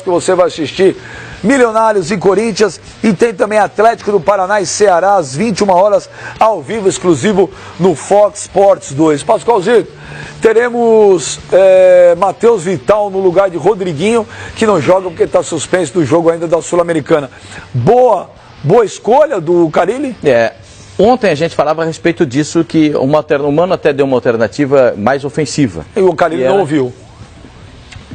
que você vai assistir Milionários e Corinthians, e tem também Atlético do Paraná e Ceará às 21 horas, ao vivo, exclusivo no Fox Sports 2. Pascoalzinho, teremos Matheus Vital no lugar de Rodriguinho, que não joga porque está suspenso do jogo ainda da Sul-Americana. Boa escolha do Carille? Ontem a gente falava a respeito disso, que o Mano até deu uma alternativa mais ofensiva. E o Carille não ouviu.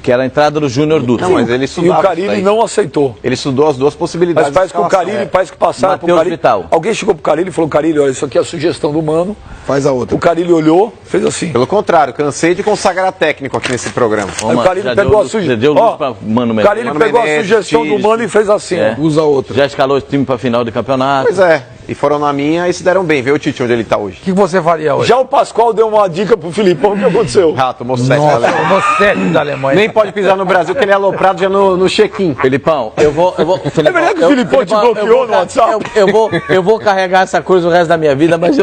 Que era a entrada do Júnior Dutra. Não, mas ele e o Carille não aceitou. Ele estudou as duas possibilidades. Mas parece que o Carille, parece que passaram pro Carille. Vital. Alguém chegou pro Carille e falou: Carille, olha, isso aqui é a sugestão do Mano. Faz a outra. O Carille olhou, fez assim. Pelo contrário, cansei de consagrar técnico aqui nesse programa. Aí o Carille pegou a sugestão. O Carille pegou a sugestão do Mano e fez assim. Usa outra. Já escalou o time pra final do campeonato. Pois é. E foram na minha e se deram bem. Vê o Tite onde ele tá hoje. O que você faria hoje? Já o Pascoal deu uma dica pro Filipão. O que aconteceu? Tomou 7 da Alemanha. Tomou 7 da Alemanha. Nem pode pisar no Brasil, porque ele é aloprado já no check-in. Filipão, eu vou Filipão, é verdade que o Filipão te bloqueou no WhatsApp? Eu vou carregar essa coisa o resto da minha vida, mas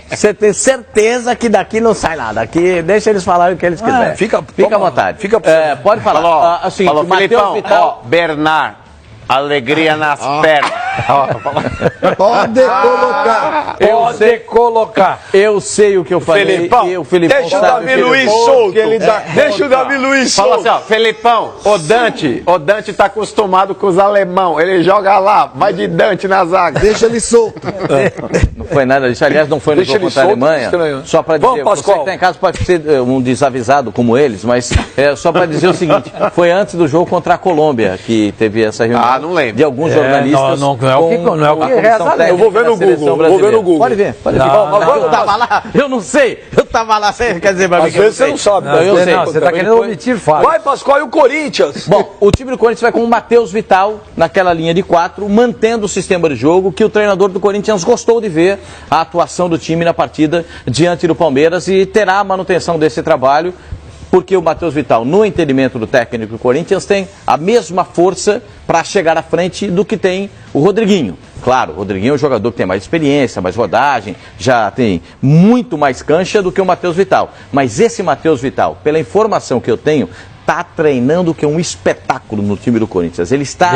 você tem certeza que daqui não sai nada. Aqui deixa eles falarem o que eles quiserem. Fica à vontade. Pode falar. Assim, falou, Filipão, Bernard, alegria nas pernas. Pode colocar. Eu sei o que eu falei. Felipão, e o Filipão deixa o sabe Davi Luiz solto. Deixa o Davi Luiz solto. Fala assim, ó, Felipão, o Dante tá acostumado com os alemão. Ele joga lá, vai de Dante na zaga. Deixa ele solto. Não foi nada disso. Aliás, não foi no jogo contra a Alemanha. Só para dizer, você que está em casa pode ser um desavisado como eles, mas só para dizer o seguinte, foi antes do jogo contra a Colômbia que teve essa reunião. Não lembro. De alguns jornalistas. Não é o que reza. Eu vou ver no Google. Pode ver. Eu tava lá. Eu não sei. Eu tava lá. Você quer dizer pra mim? Às vezes você não sabe. Eu sei. Você está querendo omitir fatos. Vai, Pascoal, e o Corinthians? Bom, o time do Corinthians vai com o Matheus Vital naquela linha de 4, mantendo o sistema de jogo que o treinador do Corinthians gostou de ver a atuação do time na partida diante do Palmeiras, e terá a manutenção desse trabalho, porque o Matheus Vital, no entendimento do técnico do Corinthians, tem a mesma força para chegar à frente do que tem o Rodriguinho. Claro, o Rodriguinho é um jogador que tem mais experiência, mais rodagem, já tem muito mais cancha do que o Matheus Vital. Mas esse Matheus Vital, pela informação que eu tenho, está treinando que é um espetáculo no time do Corinthians. Ele está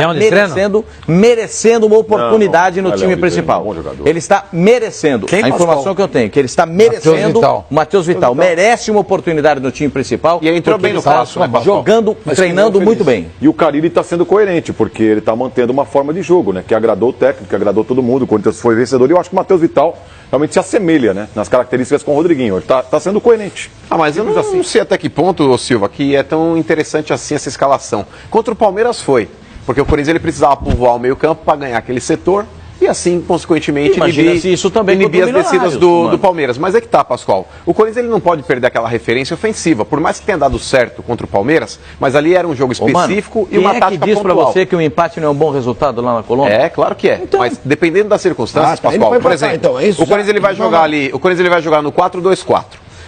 merecendo uma oportunidade no time principal. Ele está merecendo. A informação que eu tenho, que ele está merecendo. O Matheus Vital merece uma oportunidade no time principal. E ele entrou bem no clássico, né, jogando, treinando muito bem. E o Carille está sendo coerente, porque ele está mantendo uma forma de jogo, né? Que agradou o técnico, que agradou todo mundo. O Corinthians foi vencedor. E eu acho que o Matheus Vital realmente se assemelha, né, nas características com o Rodriguinho. Ele está sendo coerente. Mas eu não sei até que ponto, Silva, que é tão interessante assim essa escalação. Contra o Palmeiras foi, porque o Corinthians ele precisava povoar o meio campo para ganhar aquele setor e assim, consequentemente, inibir as descidas do Palmeiras. Mas é que tá, Pascoal. O Corinthians ele não pode perder aquela referência ofensiva, por mais que tenha dado certo contra o Palmeiras, mas ali era um jogo específico e uma tática pontual. Quem é que diz para você que o empate não é um bom resultado lá na Colômbia? É, claro que é. Então, mas dependendo das circunstâncias, Pascoal, por exemplo, o Corinthians ele vai jogar ali, o Corinthians ele vai jogar no 4-2-4.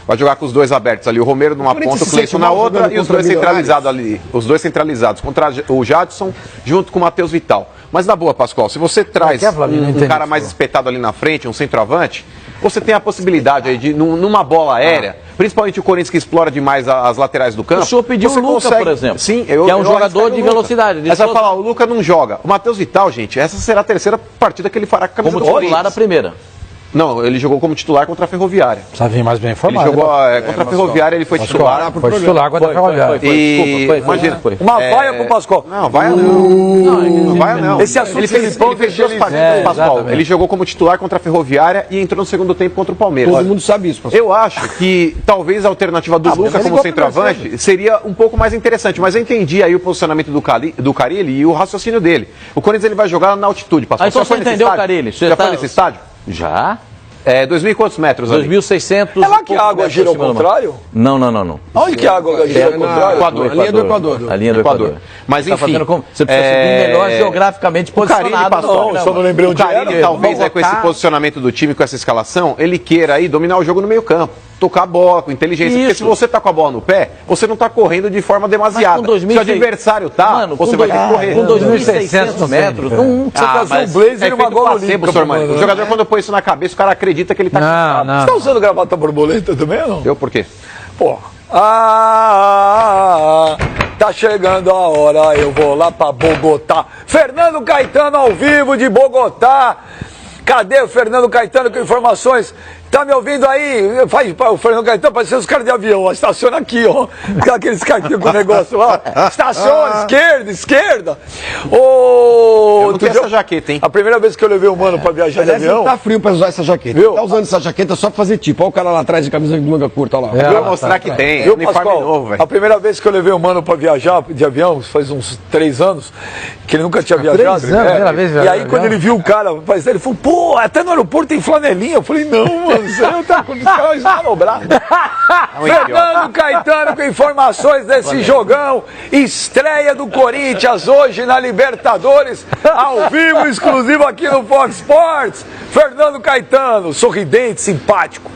Vai jogar com os dois abertos ali, o Romero numa ponta, o Cleiton na outra e os dois centralizados ali. Os dois centralizados, contra o Jadson, junto com o Matheus Vital. Mas na boa, Pascoal, se você traz um cara mais espetado ali na frente, um centroavante, você tem a possibilidade aí de, numa bola aérea, principalmente o Corinthians que explora demais as laterais do campo. O senhor pediu o Luca, por exemplo, sim, que é um jogador de velocidade. Mas vai falar, o Luca não joga. O Matheus Vital, gente, essa será a terceira partida que ele fará com a camisa do Corinthians. Como titular a primeira. Não, ele jogou como titular contra a Ferroviária. Precisa vir mais bem informado. Ele jogou contra a Ferroviária, ele foi titular. Foi titular contra a Ferroviária. Imagina, uma vaia pro Pascoal. Não, vaia não. Não vaia não. Esse assunto ele fez duas partidas, Pascoal. Ele jogou como titular contra a Ferroviária e entrou no segundo tempo contra o Palmeiras. Todo mundo sabe isso, Pascoal. Eu acho que talvez a alternativa do Luca como centroavante seria um pouco mais interessante, mas eu entendi aí o posicionamento do Carille e o raciocínio dele. O Corinthians ele vai jogar na altitude, Pascoal. Então você entendeu, Carille? Já foi nesse estádio? Já. 2.000 e quantos metros ali? 2.600. É lá que a água gira ao contrário? Não. Onde que a água gira ao contrário? A linha do Equador. A linha do Equador. Mas enfim, você precisa seguir melhor geograficamente posicionado. Só não lembrei onde era. Talvez com esse posicionamento do time, com essa escalação, ele queira aí dominar o jogo no meio campo. Tocar a bola com inteligência. Porque se você tá com a bola no pé, você não tá correndo de forma demasiada. Se o adversário tá, você vai ter que correr. Com 2.600 metros, você fazer um blazer e uma gola olímpica. O jogador, quando põe isso na cabeça, o cara acredita que ele tá cansado. Você tá usando gravata borboleta também ou não? Eu por quê? Porra. Tá chegando a hora, eu vou lá pra Bogotá. Fernando Caetano ao vivo de Bogotá. Cadê o Fernando Caetano com informações? Tá me ouvindo aí? Faz o Fernando Caetano, parece os caras de avião, ó. Estaciona aqui, ó. Aqueles caras com o negócio lá. Estaciona, esquerda. Eu não tenho essa jaqueta, hein? A primeira vez que eu levei o mano pra viajar de avião. Tá frio pra usar essa jaqueta. Viu? Tá usando essa jaqueta só pra fazer tipo. Olha o cara lá atrás de camisa de manga curta, olha lá. Pra mostrar que tem. Viu, uniforme Pascoal? novo, velho. A primeira vez que eu levei o mano pra viajar de avião, faz uns 3 anos, que ele nunca tinha viajado. 3 anos, primeira vez E aí, quando ele viu o cara, ele falou, pô, até no aeroporto tem flanelinha. Eu falei, não, mano, isso aí tá com os caras manobrados. Fernando Caetano com informações desse jogão. Estreia do Corinthians hoje na Libertadores, ao vivo, exclusivo aqui no Fox Sports. Fernando Caetano, sorridente, simpático.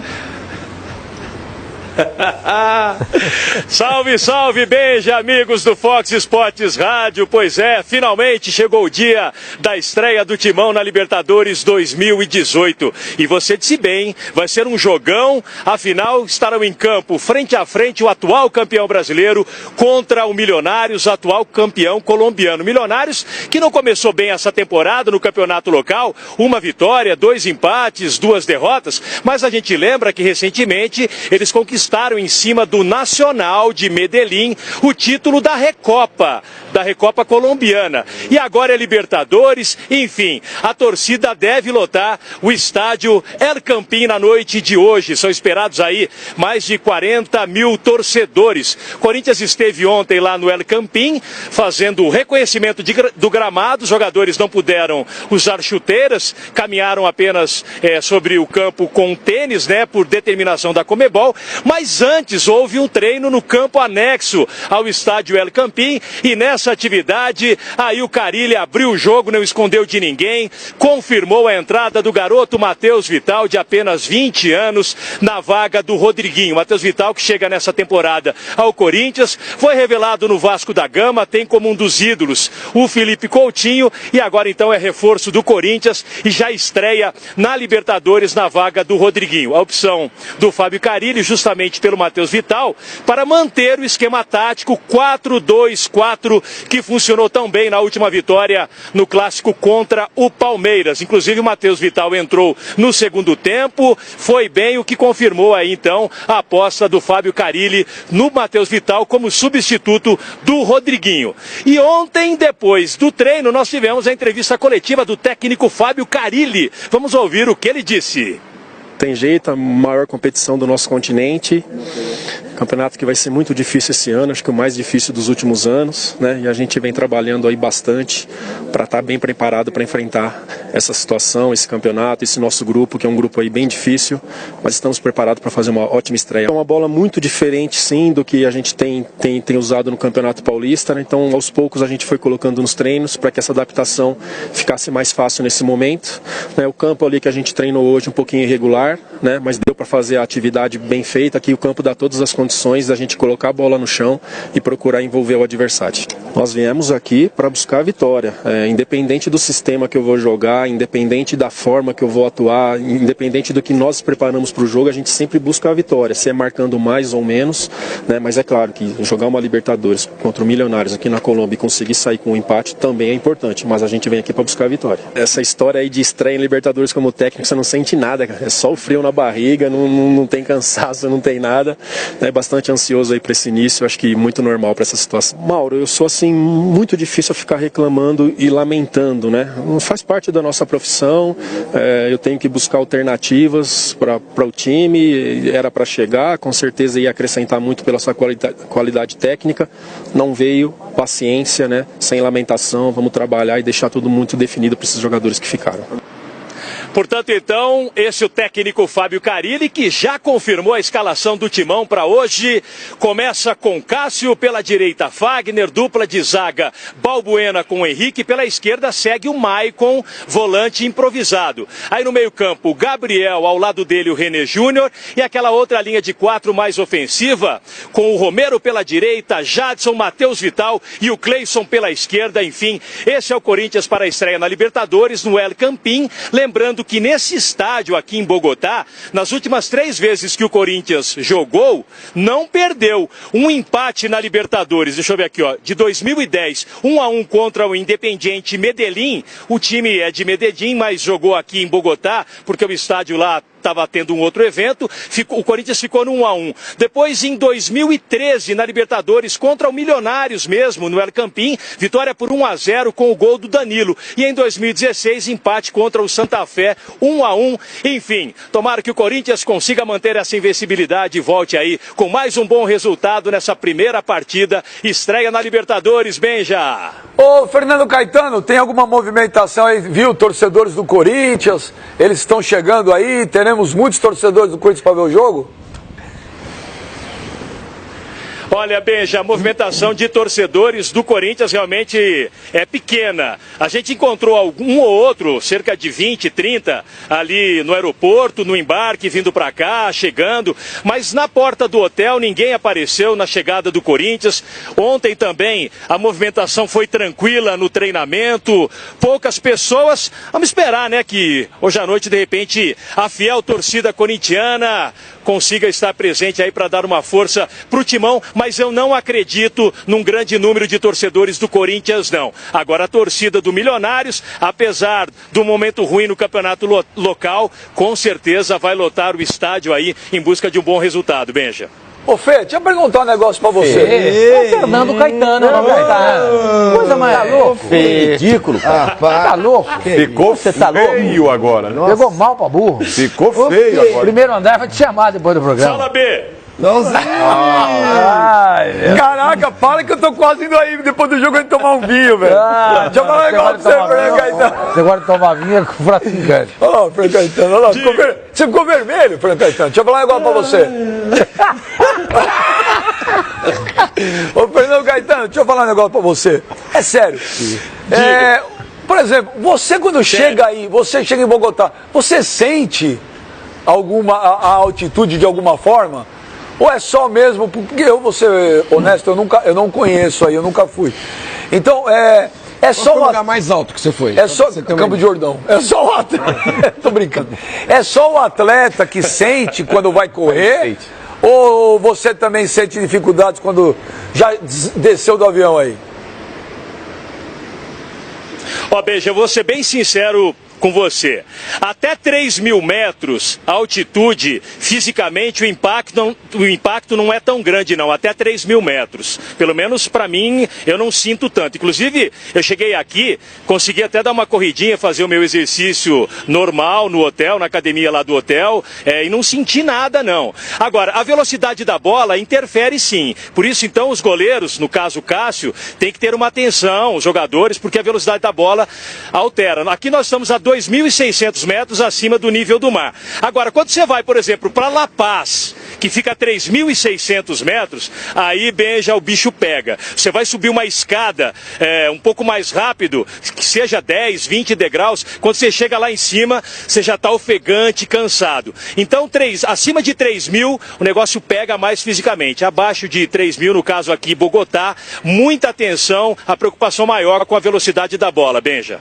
Salve, salve, beijo, amigos do Fox Sports Rádio. Pois é, finalmente chegou o dia da estreia do Timão na Libertadores 2018. E você disse bem, vai ser um jogão. Afinal, estarão em campo, frente a frente, o atual campeão brasileiro contra o Milionários, atual campeão colombiano. Milionários que não começou bem essa temporada no campeonato local. 1 vitória, 2 empates, 2 derrotas. Mas a gente lembra que recentemente eles conquistaram em cima do Nacional de Medellín o título da Recopa colombiana. E agora é Libertadores, enfim, a torcida deve lotar o estádio El Campín na noite de hoje. São esperados aí mais de 40 mil torcedores. Corinthians esteve ontem lá no El Campín fazendo o reconhecimento do gramado. Os jogadores não puderam usar chuteiras, caminharam apenas sobre o campo com tênis, né, por determinação da Conmebol. Mas antes houve um treino no campo anexo ao estádio El Campín e nessa atividade aí o Carille abriu o jogo, não escondeu de ninguém, confirmou a entrada do garoto Matheus Vital, de apenas 20 anos, na vaga do Rodriguinho. Matheus Vital, que chega nessa temporada ao Corinthians, foi revelado no Vasco da Gama, tem como um dos ídolos o Felipe Coutinho e agora então é reforço do Corinthians e já estreia na Libertadores na vaga do Rodriguinho. A opção do Fábio Carille, justamente pelo Matheus Vital, para manter o esquema tático 4-2-4 que funcionou tão bem na última vitória no clássico contra o Palmeiras. Inclusive o Matheus Vital entrou no segundo tempo, foi bem, o que confirmou aí então a aposta do Fábio Carille no Matheus Vital como substituto do Rodriguinho. E ontem, depois do treino, nós tivemos a entrevista coletiva do técnico Fábio Carille. Vamos ouvir o que ele disse. Tem jeito, a maior competição do nosso continente, campeonato que vai ser muito difícil esse ano, acho que o mais difícil dos últimos anos, né? E a gente vem trabalhando aí bastante para estar bem preparado para enfrentar essa situação, esse campeonato, esse nosso grupo, que é um grupo aí bem difícil, mas estamos preparados para fazer uma ótima estreia. É uma bola muito diferente, sim, do que a gente tem usado no Campeonato Paulista, né? Então, aos poucos a gente foi colocando nos treinos para que essa adaptação ficasse mais fácil nesse momento, né? O campo ali que a gente treinou hoje um pouquinho irregular, né? Mas deu para fazer a atividade bem feita. Aqui o campo dá todas as condições da gente colocar a bola no chão e procurar envolver o adversário. Nós viemos aqui para buscar a vitória, independente do sistema que eu vou jogar, independente da forma que eu vou atuar, independente do que nós preparamos para o jogo, a gente sempre busca a vitória, se é marcando mais ou menos, né? Mas é claro que jogar uma Libertadores contra o Milionários aqui na Colômbia e conseguir sair com um empate também é importante, mas a gente vem aqui para buscar a vitória. Essa história aí de estreia em Libertadores como técnico, você não sente nada, cara. É só o frio na barriga, não tem cansaço, não tem nada. É bastante ansioso aí para esse início, acho que muito normal para essa situação. Mauro, eu sou assim, muito difícil ficar reclamando e lamentando, né? Não faz parte da nossa profissão, eu tenho que buscar alternativas para o time, era para chegar, com certeza ia acrescentar muito pela sua qualidade técnica, não veio, paciência, né? Sem lamentação, vamos trabalhar e deixar tudo muito definido para esses jogadores que ficaram. Portanto, então, esse é o técnico Fábio Carille, que já confirmou a escalação do Timão para hoje. Começa com Cássio, pela direita Fagner, dupla de zaga Balbuena com o Henrique, pela esquerda segue o Maicon, volante improvisado. Aí no meio-campo, o Gabriel, ao lado dele o René Júnior, e aquela outra linha de 4 mais ofensiva, com o Romero pela direita, Jadson, Matheus Vital e o Cleison pela esquerda. Enfim, esse é o Corinthians para a estreia na Libertadores, no El Campín. Lembrando lembrando que nesse estádio aqui em Bogotá, nas últimas 3 vezes que o Corinthians jogou, não perdeu. Um empate na Libertadores, deixa eu ver aqui, ó, de 2010, 1-1 contra o Independiente Medellín. O time é de Medellín, mas jogou aqui em Bogotá, porque o estádio lá estava tendo um outro evento, o Corinthians ficou no 1-1. Depois, em 2013, na Libertadores, contra o Milionários mesmo, no El Campín, vitória por 1-0 com o gol do Danilo. E em 2016, empate contra o Santa Fé, 1-1. Enfim, tomara que o Corinthians consiga manter essa invencibilidade e volte aí com mais um bom resultado nessa primeira partida. Estreia na Libertadores, Benja. Ô, Fernando Caetano, tem alguma movimentação aí, viu? Torcedores do Corinthians, eles estão chegando aí, teremos muitos torcedores do Corinthians para ver o jogo? Olha, Benja, a movimentação de torcedores do Corinthians realmente é pequena. A gente encontrou um ou outro, cerca de 20, 30, ali no aeroporto, no embarque, vindo para cá, chegando. Mas na porta do hotel ninguém apareceu na chegada do Corinthians. Ontem também a movimentação foi tranquila no treinamento. Poucas pessoas. Vamos esperar, né, que hoje à noite, de repente, a fiel torcida corintiana consiga estar presente aí para dar uma força para o Timão, mas eu não acredito num grande número de torcedores do Corinthians, não. Agora a torcida do Milionários, apesar do momento ruim no campeonato local, com certeza vai lotar o estádio aí em busca de um bom resultado, Benja. Ô Fê, deixa eu perguntar um negócio pra você. É o Fernando Caetano, coisa mais Tá louco? Ridículo, cara. Tá louco? Ficou Você tá louco? feio agora. Nossa. Pegou mal pra burro. Ficou feio agora. Primeiro André vai te chamar depois do programa. Fala, B! Caraca, para que eu tô quase indo aí depois do jogo a gente tomar um vinho, velho. Deixa eu falar um negócio pra você, Fernando Caetano. Você gosta de tomar vinho com praticante. Olha lá, Fernando Caetano, olha lá. Você ficou vermelho, Fernando Caetano. Deixa eu falar um negócio pra você. Ô, Fernando Caetano, deixa eu falar um negócio pra você. É sério. Por exemplo, você quando chega aí, você chega em Bogotá, você sente a altitude de alguma forma? Ou é só mesmo, porque eu vou ser honesto, eu não conheço aí, eu nunca fui. Então, é só o lugar mais alto que você foi? É só Campo de Jordão. É só o atleta. Tô brincando. É só o atleta que sente quando vai correr? Ou você também sente dificuldades quando já desceu do avião aí? Ó, Beija, eu vou ser bem sincero com você. Até 3.000 metros, a altitude, fisicamente, o impacto não é tão grande, não. Até 3.000 metros. Pelo menos para mim, eu não sinto tanto. Inclusive, eu cheguei aqui, consegui até dar uma corridinha, fazer o meu exercício normal no hotel, na academia lá do hotel, e não senti nada, não. Agora, a velocidade da bola interfere sim. Por isso, então, os goleiros, no caso o Cássio, tem que ter uma atenção, os jogadores, porque a velocidade da bola altera. Aqui nós estamos a 2.600 metros acima do nível do mar. Agora, quando você vai, por exemplo, para La Paz, que fica a 3.600 metros, aí, Benja, o bicho pega. Você vai subir uma escada um pouco mais rápido, que seja 10, 20 degraus, quando você chega lá em cima, você já está ofegante, cansado. Então, acima de 3.000, o negócio pega mais fisicamente. Abaixo de 3.000, no caso aqui, Bogotá, muita atenção, a preocupação maior com a velocidade da bola, Benja.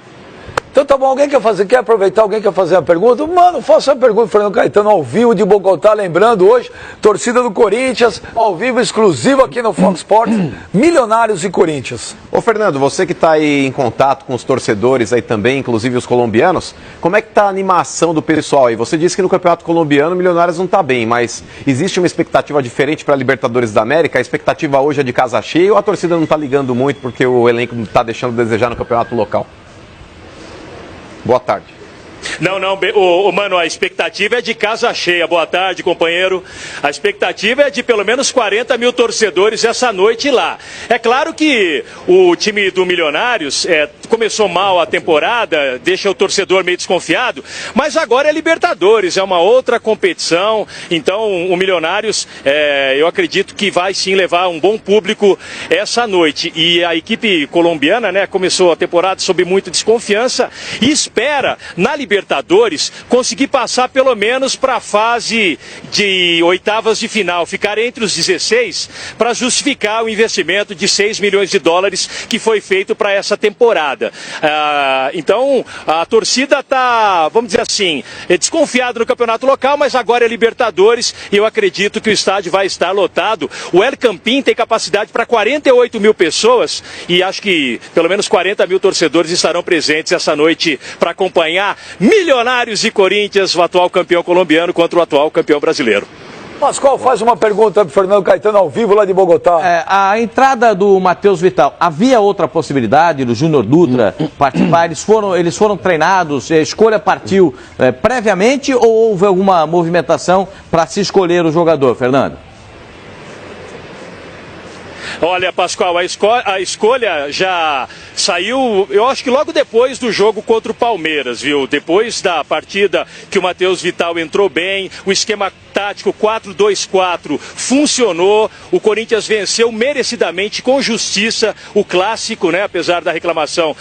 Então tá bom, alguém quer aproveitar, alguém quer fazer a pergunta? Mano, faça a pergunta, Fernando Caetano, ao vivo de Bogotá, lembrando hoje, torcida do Corinthians, ao vivo, exclusivo aqui no Fox Sports, Milionários e Corinthians. Ô Fernando, você que está aí em contato com os torcedores aí também, inclusive os colombianos, como é que tá a animação do pessoal aí? Você disse que no Campeonato Colombiano o Milionários não tá bem, mas existe uma expectativa diferente para a Libertadores da América? A expectativa hoje é de casa cheia ou a torcida não tá ligando muito porque o elenco não tá deixando a desejar no campeonato local? Boa tarde. Não, mano, a expectativa é de casa cheia. Boa tarde, companheiro. A expectativa é de pelo menos 40 mil torcedores essa noite lá. É claro que o time do Milionários começou mal a temporada, deixa o torcedor meio desconfiado, mas agora é Libertadores, é uma outra competição. Então, o Milionários, eu acredito que vai sim levar um bom público essa noite. E a equipe colombiana, né, começou a temporada sob muita desconfiança e espera, na Libertadores, conseguir passar pelo menos para a fase de oitavas de final, ficar entre os 16 para justificar o investimento de 6 milhões de dólares que foi feito para essa temporada. Então, a torcida está, vamos dizer assim, desconfiada no campeonato local, mas agora é Libertadores e eu acredito que o estádio vai estar lotado. O El Campín tem capacidade para 48 mil pessoas e acho que pelo menos 40 mil torcedores estarão presentes essa noite para acompanhar Milionários e Corinthians, o atual campeão colombiano contra o atual campeão brasileiro. Pascoal, faz uma pergunta para o Fernando Caetano ao vivo lá de Bogotá. A entrada do Matheus Vital, havia outra possibilidade do Júnior Dutra participar? Eles foram treinados, a escolha partiu previamente ou houve alguma movimentação para se escolher o jogador, Fernando? Olha, Pascoal, a escolha já saiu, eu acho que logo depois do jogo contra o Palmeiras, viu? Depois da partida que o Matheus Vital entrou bem, o esquema tático 4-2-4 funcionou, o Corinthians venceu merecidamente, com justiça, o clássico, né? Apesar da reclamação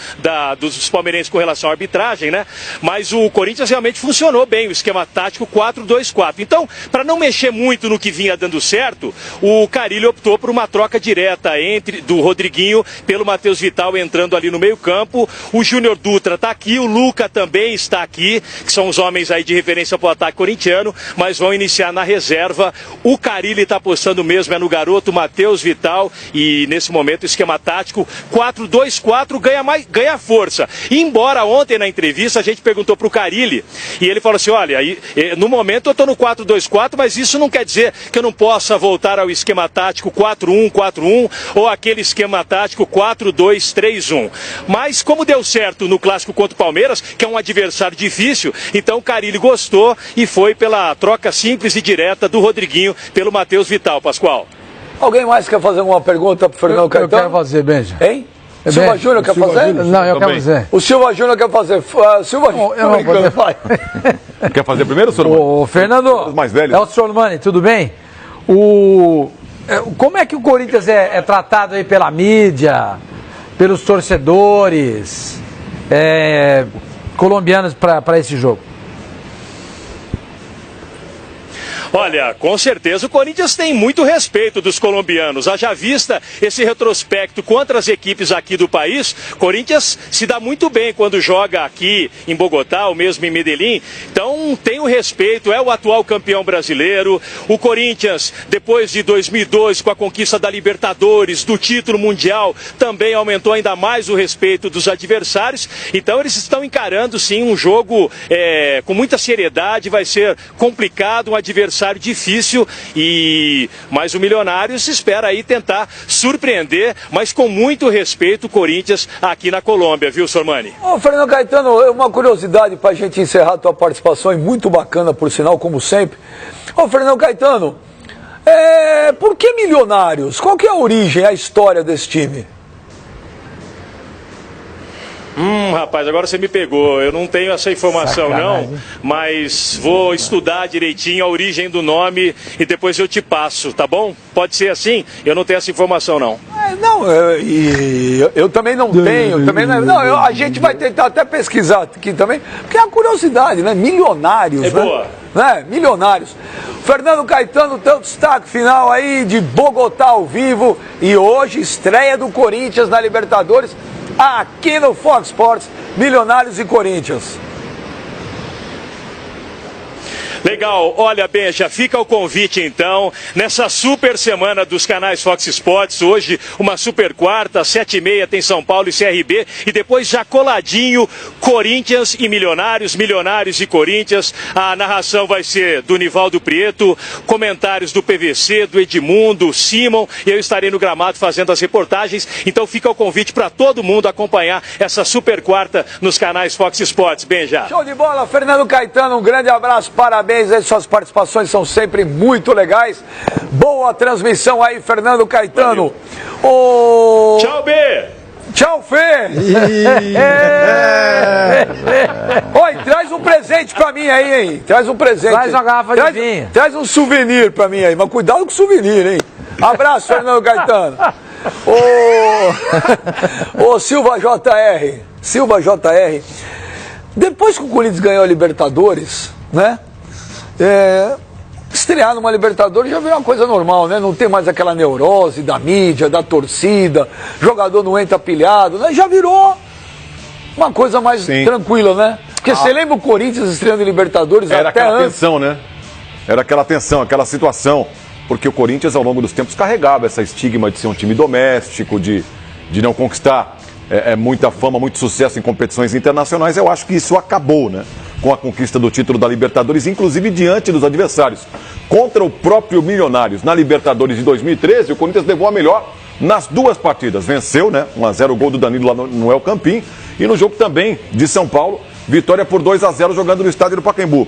dos palmeirenses com relação à arbitragem, né? Mas o Corinthians realmente funcionou bem, o esquema tático 4-2-4. Então, para não mexer muito no que vinha dando certo, o Carille optou por uma troca direta do Rodriguinho pelo Matheus Vital entrando ali no meio campo. O Júnior Dutra está aqui, o Luca também está aqui, que são os homens aí de referência para o ataque corintiano, mas vão iniciar na reserva. O Carille está apostando mesmo no garoto Matheus Vital e nesse momento o esquema tático 4-2-4 ganha força. E embora ontem na entrevista a gente perguntou para o Carille e ele falou assim, olha, no momento eu estou no 4-2-4, mas isso não quer dizer que eu não possa voltar ao esquema tático 4-1-4-1 ou aquele esquema tático 4-2-3-1. Mas como deu certo no clássico contra o Palmeiras, que é um adversário difícil, então o Carille gostou e foi pela troca simples e direta do Rodriguinho pelo Matheus Vital, Pascoal. Alguém mais quer fazer uma pergunta para o Fernando Caetano? Eu quero fazer, Benja. Hein? O Silva Júnior quer fazer? Não, eu quero fazer. O Silva Júnior quer fazer. Silva Júnior, eu não vou fazer. Quer fazer primeiro, Sormani? Ô, Fernando, os mais velhos. É o Sormani, tudo bem? Como é que o Corinthians é tratado aí pela mídia, pelos torcedores colombianos para esse jogo? Olha, com certeza o Corinthians tem muito respeito dos colombianos. Haja vista esse retrospecto contra as equipes aqui do país, Corinthians se dá muito bem quando joga aqui em Bogotá, ou mesmo em Medellín. Então tem o respeito, é o atual campeão brasileiro. O Corinthians, depois de 2012, com a conquista da Libertadores, do título mundial, também aumentou ainda mais o respeito dos adversários. Então eles estão encarando sim um jogo com muita seriedade, vai ser complicado, um adversário difícil, mas o Milionários espera aí tentar surpreender, mas com muito respeito o Corinthians aqui na Colômbia, viu, Sormani? Ô, Fernando Caetano, uma curiosidade para a gente encerrar a tua participação, e muito bacana, por sinal, como sempre. Ô, Fernando Caetano, por que Milionários? Qual que é a origem, a história desse time? Rapaz, agora você me pegou. Eu não tenho essa informação, não, mas vou estudar direitinho a origem do nome e depois eu te passo, tá bom? Pode ser assim? Eu não tenho essa informação, não. Eu também não tenho. A gente vai tentar até pesquisar aqui também, porque é a curiosidade, né? Milionários, boa. Né? Milionários. Fernando Caetano, teu destaque final aí de Bogotá ao vivo e hoje estreia do Corinthians na Libertadores, aqui no Fox Sports, Milionários e Corinthians. Legal, olha, Benja, fica o convite então, nessa super semana dos canais Fox Sports, hoje uma super quarta, 7h30 tem São Paulo e CRB, e depois já coladinho, Corinthians e Milionários, Milionários e Corinthians, a narração vai ser do Nivaldo Prieto, comentários do PVC, do Edmundo, Simon, e eu estarei no gramado fazendo as reportagens, então fica o convite para todo mundo acompanhar essa super quarta nos canais Fox Sports, Benja. Show de bola, Fernando Caetano, um grande abraço, parabéns. Suas participações são sempre muito legais. Boa transmissão aí, Fernando Caetano. Tchau, B! Tchau, Fê! Oi, traz um presente pra mim aí, hein? Traz um presente. Traz uma garrafa de vinho. Traz um souvenir pra mim aí, mas cuidado com o souvenir, hein? Abraço, Fernando Caetano. Ô, Silva JR. Silva JR. Depois que o Corinthians ganhou a Libertadores, né? Estrear numa Libertadores já virou uma coisa normal, né? Não tem mais aquela neurose da mídia, da torcida, jogador não entra pilhado, né? Já virou uma coisa mais tranquila, né? Porque você lembra o Corinthians estreando em Libertadores Era até aquela antes? tensão, né? Era aquela tensão, aquela situação. Porque o Corinthians, ao longo dos tempos, carregava essa estigma de ser um time doméstico, de não conquistar muita fama, muito sucesso em competições internacionais. Eu acho que isso acabou, né? Com a conquista do título da Libertadores, inclusive diante dos adversários. Contra o próprio Milionários, na Libertadores de 2013, o Corinthians levou a melhor nas duas partidas. Venceu, né? 1-0 o gol do Danilo lá no El Campín. E no jogo também de São Paulo, vitória por 2-0 jogando no estádio do Pacaembu.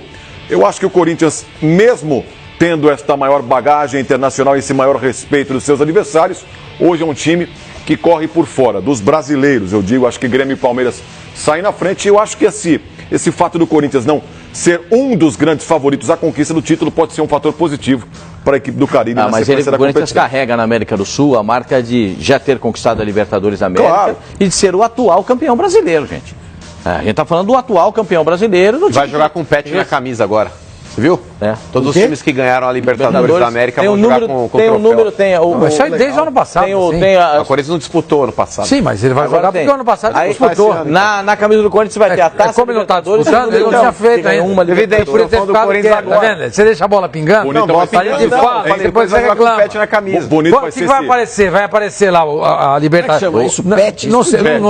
Eu acho que o Corinthians, mesmo tendo esta maior bagagem internacional e esse maior respeito dos seus adversários, hoje é um time que corre por fora, dos brasileiros, eu digo, acho que Grêmio e Palmeiras saem na frente, e eu acho que esse fato do Corinthians não ser um dos grandes favoritos à conquista do título pode ser um fator positivo para a equipe do Caribe na sequência da competição. O Corinthians carrega na América do Sul a marca de já ter conquistado a Libertadores da América e de ser o atual campeão brasileiro, gente. A gente está falando do atual campeão brasileiro. Vai jogar com o Pet na camisa agora. Você viu? Todos os times que ganharam a Libertadores da América tem vão jogar com o troféu. Mas isso desde o ano passado. O Corinthians não disputou ano passado. Sim, mas ele vai jogar porque o ano passado ele disputou. Na camisa do Corinthians vai ter a taça. Como ele não está disputando, ele não tinha feito ainda. Uma Libertadores do Corinthians agora. Tá vendo? Você deixa a bola pingando? Bonito vai ser. A gente fala, depois você reclama. Pet na camisa. Bonito O que vai aparecer? Vai aparecer lá a Libertadores. Isso, Pet? Não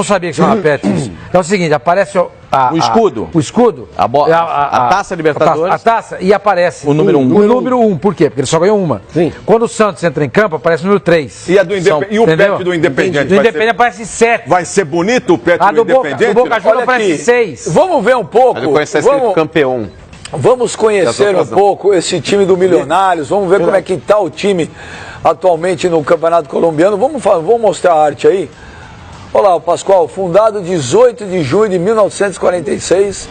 sabia que chamava Pet. É o seguinte, aparece o escudo. O escudo. A taça Libertadores. A taça e aparece o número 1. O número 1. Por quê? Porque ele só ganhou uma. Sim. Quando o Santos entra em campo, aparece o número 3. E o Pet do Independente? Do Independente aparece 7. Vai ser bonito o Pet do Independente? Do Boca Juniors aparece 6. Vamos ver um pouco. Ele conhece escrito campeão. Vamos conhecer um pouco esse time do Milionários. Vamos ver como é que está o time atualmente no Campeonato Colombiano. Vamos mostrar a arte aí. Olha lá, o Pascoal, fundado 18 de junho de 1946.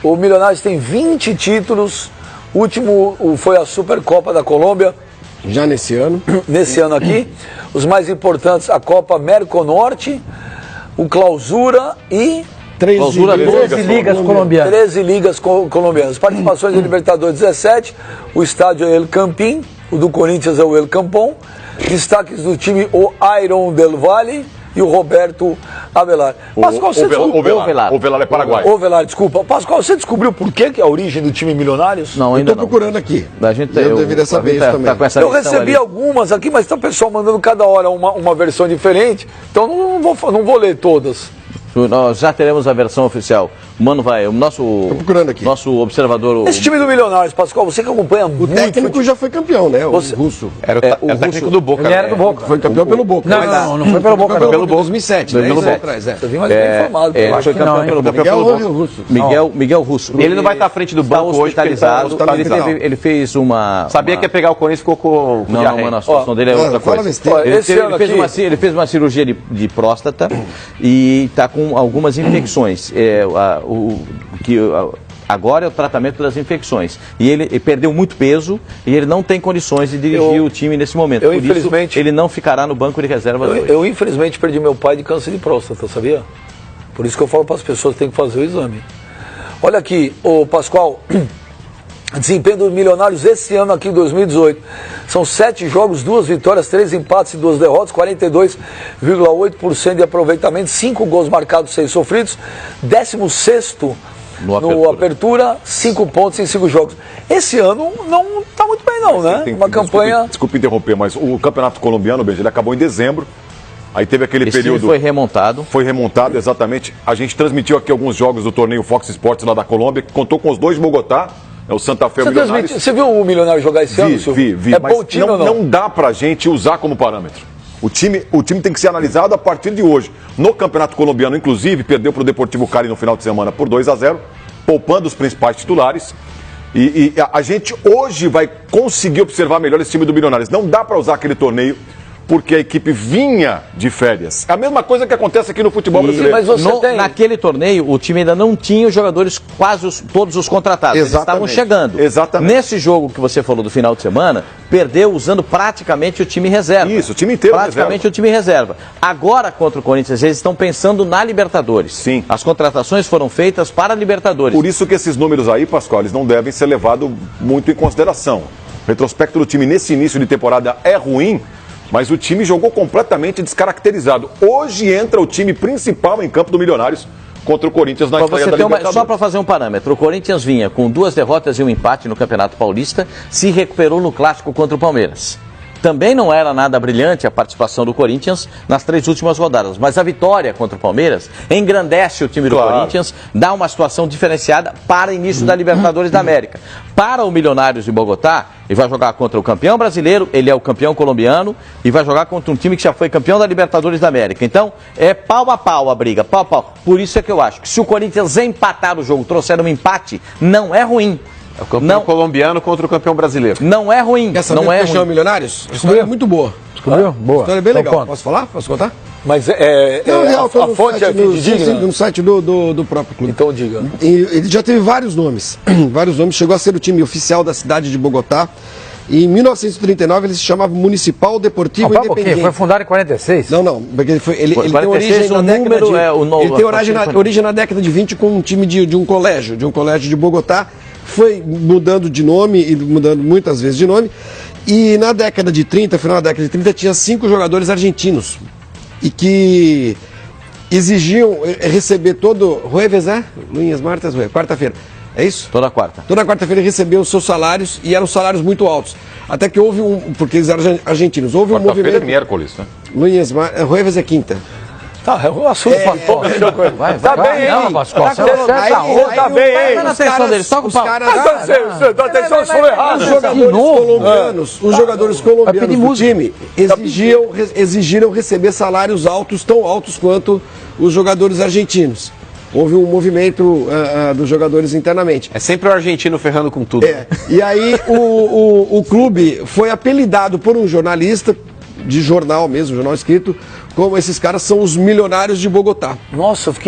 O Milionários tem 20 títulos. O último foi a Supercopa da Colômbia. Já nesse ano. Nesse ano aqui. Os mais importantes, a Copa Merconorte, o Clausura e... 13 ligas colombianas. 13 ligas colombianas. Participações da Libertadores 17. O estádio é El Campín. O do Corinthians é o El Campón. Destaques do time, o Iron del Valle e o Roberto Avelar. Pascoal, você Ovelar é paraguaio. Ovelar, desculpa. Pascoal, você descobriu por que é a origem do time Milionários? Não, ainda não. Estou procurando aqui. Eu deveria saber isso também. Eu recebi algumas aqui, mas está o pessoal mandando cada hora uma versão diferente. Então não vou ler todas. Nós já teremos a versão oficial. Mano, o nosso observador... Esse time do Milionários, Pascoal, você que acompanha muito... O técnico já foi campeão, né? O russo. Era o técnico do Boca. Ele era do Boca. Foi campeão pelo Boca. Não foi pelo Boca. Pelo Boca 2007. Pelo Boca. Eu vim mais bem informado. Foi campeão pelo Boca. Miguel Russo. Ele não vai estar à frente do banco hoje, hospitalizado. Ele fez uma... Sabia que ia pegar o Corinthians e ficou com Não, a situação dele é outra coisa. Ele fez uma cirurgia de próstata e está com algumas infecções. Agora é o tratamento das infecções. E ele perdeu muito peso e ele não tem condições de dirigir o time nesse momento. Por infelizmente, isso, ele não ficará no banco de reservas hoje. Eu infelizmente perdi meu pai de câncer de próstata, sabia? Por isso que eu falo para as pessoas que têm que fazer o exame. Olha aqui, o Pascoal, desempenho dos Milionários esse ano aqui em 2018. São 7 jogos, 2 vitórias, 3 empates e 2 derrotas, 42,8% de aproveitamento, 5 gols marcados, 6 sofridos, 16º no Apertura, 5 pontos em 5 jogos. Esse ano não está muito bem não, né? Uma campanha... Desculpe interromper, mas o Campeonato Colombiano, ele acabou em dezembro. Aí teve aquele período... Foi remontado. Foi remontado, exatamente. A gente transmitiu aqui alguns jogos do torneio Fox Sports lá da Colômbia, que contou com os 2 de Bogotá. É o Santa Fe e o Milionários. Você viu o Milionário jogar esse ano, Silvio? Vi. É mas bom time ou não dá pra gente usar como parâmetro. O time tem que ser analisado a partir de hoje. No Campeonato Colombiano, inclusive, perdeu para o Deportivo Cali no final de semana por 2-0, poupando os principais titulares. E a gente hoje vai conseguir observar melhor esse time do Milionários. Não dá para usar aquele torneio porque a equipe vinha de férias. É a mesma coisa que acontece aqui no futebol brasileiro. Mas naquele torneio, o time ainda não tinha os jogadores, todos os contratados. Eles estavam chegando. Exatamente. Nesse jogo que você falou do final de semana, perdeu usando praticamente o time reserva. Isso, o time inteiro praticamente o time reserva. Agora, contra o Corinthians, eles estão pensando na Libertadores. Sim. As contratações foram feitas para a Libertadores. Por isso que esses números aí, Pascoal, eles não devem ser levados muito em consideração. O retrospecto do time nesse início de temporada é ruim, mas o time jogou completamente descaracterizado. Hoje entra o time principal em campo do Milionários contra o Corinthians na estreia da Libertadores. Só para fazer um parâmetro, o Corinthians vinha com 2 derrotas e um empate no Campeonato Paulista, se recuperou no clássico contra o Palmeiras. Também não era nada brilhante a participação do Corinthians nas 3 últimas rodadas, mas a vitória contra o Palmeiras engrandece o time do Corinthians, dá uma situação diferenciada para o início da Libertadores da América. Para o Milionários de Bogotá, ele vai jogar contra o campeão brasileiro, ele é o campeão colombiano e vai jogar contra um time que já foi campeão da Libertadores da América. Então, é pau a pau a briga, pau a pau. Por isso é que eu acho que se o Corinthians empatar o jogo, trouxer um empate, não é ruim. É o campeão colombiano contra o campeão brasileiro. Não é ruim. Não é ruim. Milionários? A história é muito boa. Descobriu? Boa. A história é bem legal. Posso falar? Posso contar? Mas a fonte é fidedigna? No site do próprio clube. Então diga. Ele já teve vários nomes. Vários nomes. Chegou a ser o time oficial da cidade de Bogotá. E em 1939 ele se chamava Municipal Deportivo Independiente. Foi fundado em 46? Não, porque ele tem origem na década ele tem origem na década de 20 com um time de um colégio de Bogotá. Foi mudando de nome e mudando muitas vezes de nome. E na década de 30, final da década de 30, tinha 5 jogadores argentinos. E que exigiam receber todo... Jueves, Lunes, martes, quarta-feira. É isso? Toda quarta. Toda quarta-feira ele recebeu os seus salários e eram salários muito altos. Até que houve porque eles eram argentinos, houve um movimento... Quarta-feira é miércoles, né? Lunes, Jueves é quinta. Tá, é um assunto Pascoal. Tá bem, hein? Não, Pascoal. Tá bem, hein? Presta atenção deles, toca o pau. Dá atenção, eu sou errado. Os jogadores colombianos do time exigiram receber salários altos, tão altos quanto os jogadores argentinos. Houve um movimento dos jogadores internamente. É sempre o argentino ferrando com tudo. E aí o clube foi apelidado por um jornalista de jornal mesmo, jornal escrito, como esses caras são os milionários de Bogotá. Nossa, eu fiquei